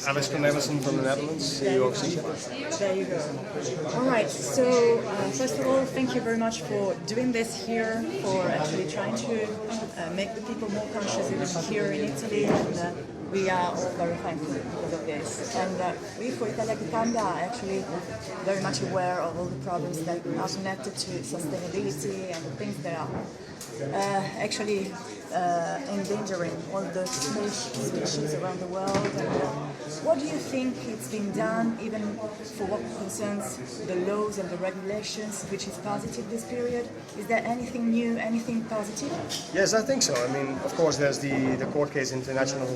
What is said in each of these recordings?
Alex Cornelissen from the Netherlands, CEO of Sea. There you go. All right. So first of all, thank you very much for doing this here, for actually trying to make the people more conscious even here in Italy, and we are all very thankful because of this. And we for Italia are actually very much aware of all the problems that are connected to sustainability and the things that are actually endangering all the species around the world. And what do you think it's been done, even for what concerns the laws and the regulations, which is positive this period? Is there anything new, anything positive? Yes, I think so. I mean, of course, there's the court case, International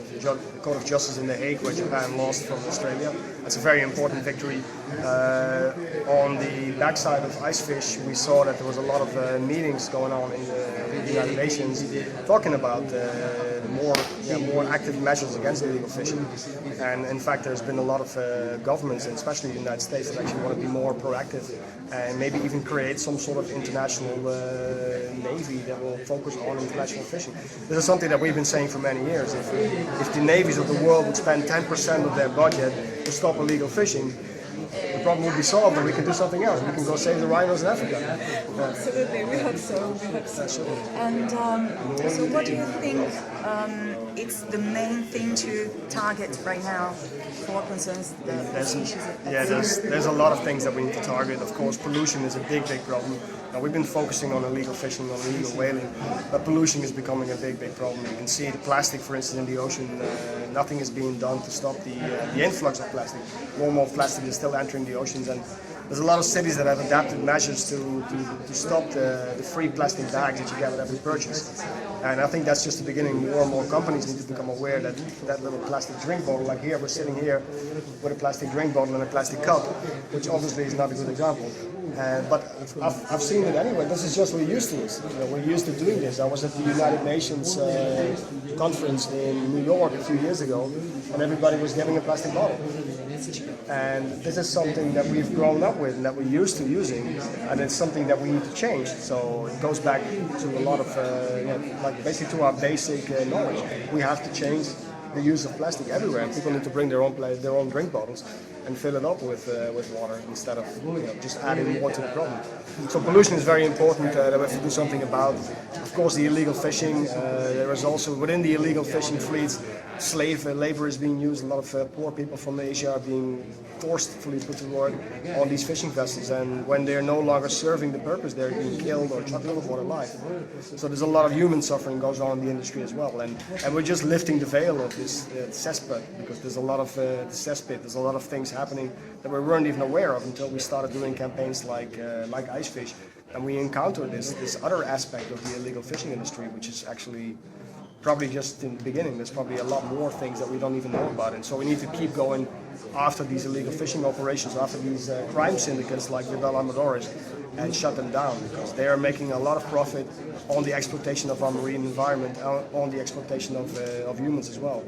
Court of Justice in The Hague, where Japan lost from Australia. That's a very important victory. On the backside of ice fish, we saw that there was a lot of meetings going on in the United Nations talking about more active measures against illegal fishing. And in fact, there's been a lot of governments, and especially the United States, that actually want to be more proactive and maybe even create some sort of international navy that will focus on international fishing. This is something that we've been saying for many years. If the navies of the world would spend 10% of their budget to stop illegal fishing, the problem will be solved, and we can do something else. We can go save the rhinos in Africa. Absolutely, we hope so. We hope so. And so, what do you think it's the main thing to target right now for what concerns the species? There's a lot of things that we need to target. Of course, pollution is a big problem. Now, we've been focusing on illegal fishing, on illegal whaling, but pollution is becoming a big problem. You can see the plastic, for instance, in the ocean. Nothing is being done to stop the influx of plastic. More plastic is still entering the oceans, and there's a lot of cities that have adapted measures to stop the free plastic bags that you get with every purchase. And I think that's just the beginning. More and more companies need to become aware that that little plastic drink bottle, like here, we're sitting here with a plastic drink bottle and a plastic cup, which obviously is not a good example. But I've seen it anyway. This is just what we're used to. We're used to doing this. I was at the United Nations conference in New York a few years ago, and everybody was getting a plastic bottle. And this is something that we've grown up with and that we're used to using, and it's something that we need to change. So it goes back to a lot of, like basically to our basic knowledge. We have to change the use of plastic everywhere, and people need to bring their own drink bottles and fill it up with water instead of just adding more to the problem. So pollution is very important that we have to do something about. Of course, the illegal fishing. There is also within the illegal fishing fleets, slave labor is being used. A lot of poor people from Asia are being forcefully put to work on these fishing vessels, and when they're no longer serving the purpose, they're being killed or chucked overboard alive. So there's a lot of human suffering goes on in the industry as well, and we're just lifting the veil of this cesspit, because there's a lot of cesspit. There's a lot of things happening that we weren't even aware of until we started doing campaigns like ice fish, and we encountered this other aspect of the illegal fishing industry, which is actually probably just in the beginning. There's probably a lot more things that we don't even know about, and so we need to keep going after these illegal fishing operations, after these crime syndicates like the Amadores, and shut them down, because they are making a lot of profit on the exploitation of our marine environment, on the exploitation of humans as well.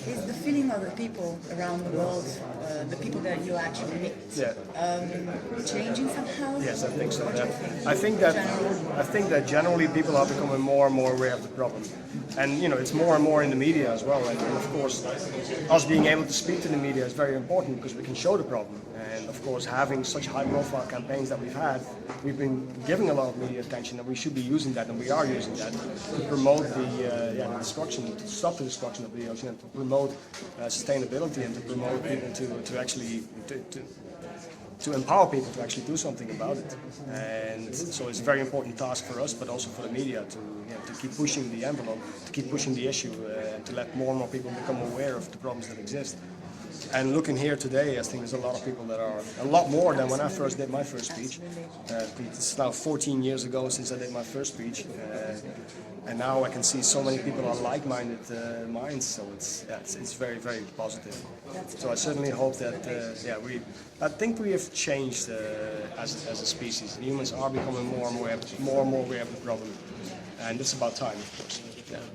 Is the feeling of the people around the world, the people that you actually meet, changing somehow? Yes, I think so. I think that generally people are becoming more and more aware of the problem, and it's more and more in the media as well. And of course, us being able to speak to the media is very important because we can show the problem. And of course, having such high-profile campaigns that we've had, we've been giving a lot of media attention, and we should be using that, and we are using that to promote the destruction, to stop the destruction of the ocean, and to promote sustainability, and to promote people to actually to empower people to actually do something about it. And so it's a very important task for us, but also for the media to keep pushing the envelope, to keep pushing the issue, and to let more and more people become aware of the problems that exist. And looking here today, I think there's a lot of people that are a lot more than when I first did my first speech. It's now 14 years ago since I did my first speech, and now I can see so many people are like-minded minds. So it's very, very positive. So I certainly hope that I think we have changed as a species. Humans are becoming more and more aware of the problem, and it's about time, of course.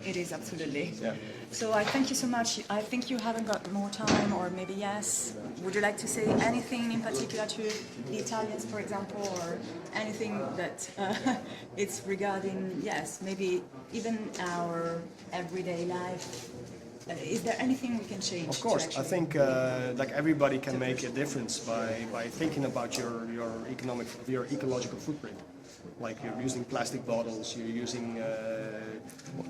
It is, absolutely. Yeah. So I thank you so much. I think you haven't got more time, or maybe yes. Would you like to say anything in particular to the Italians, for example, or anything that it's regarding, yes, maybe even our everyday life? is there anything we can change? Of course, I think like everybody can make a difference by thinking about your ecological footprint. Like you're using plastic bottles, you're using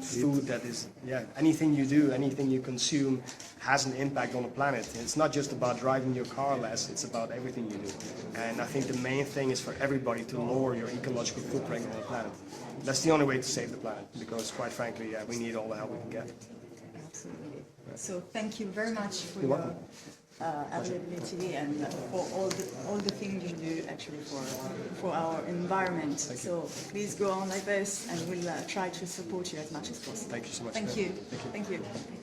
food that is, anything you do, anything you consume has an impact on the planet. It's not just about driving your car less, it's about everything you do. And I think the main thing is for everybody to lower your ecological footprint on the planet. That's the only way to save the planet, because quite frankly, we need all the help we can get. Absolutely. So thank you very much for You're your welcome. availability and for all the things you do actually for our environment. So please go on like this, and we'll try to support you as much as possible. Thank you so much. Thank you. Thank you. Thank you.